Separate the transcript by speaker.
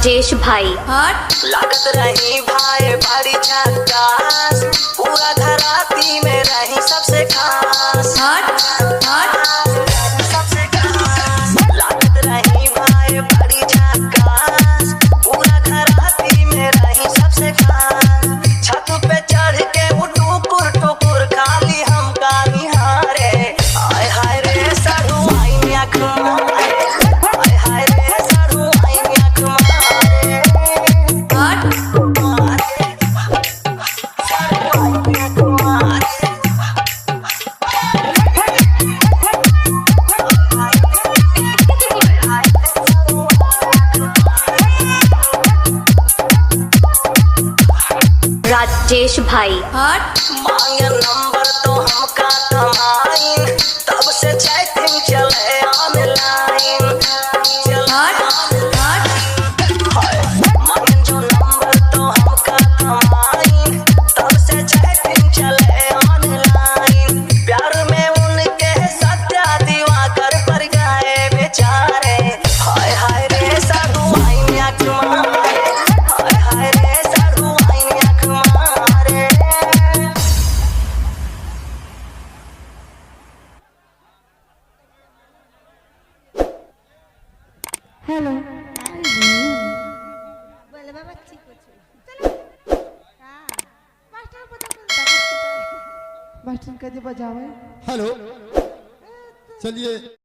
Speaker 1: राजेश भाई
Speaker 2: हट
Speaker 3: लागत रही भाई बड़ी झकास, पूरा घराती में रही सबसे खास।
Speaker 2: हट
Speaker 3: सबसे खास लागत रही भाई बड़ी झकास, पूरा घराती में रही सबसे खास। छत पे चढ़ के वो टुकुर टुकुर खाली हमका निहारे। हाय हाय रे साढ़ू आई आँख मारे, हाय हाय रे साढ़ू आई आँख मारे।
Speaker 2: हट
Speaker 1: राजेश भाई
Speaker 2: हट
Speaker 3: मांगे नंबर तो हमका कमाइन, तब से चैटिंग चले ऑनलाइन। मांगे जो नंबर तो हमका कमाइन, तब से चैटिंग चले ऑनलाइन। प्यार में उनके सत्या दिवाकर पर गए बेचारे। हाय हाय रे साधु आई आँख मारे, हाय हाय रे साधु आई आँख मारे।
Speaker 4: हेलो
Speaker 5: बोले बाबा ठीक हो चलो हां मास्टर पता
Speaker 4: मास्टर कह दे बजावे
Speaker 6: हेलो चलिए।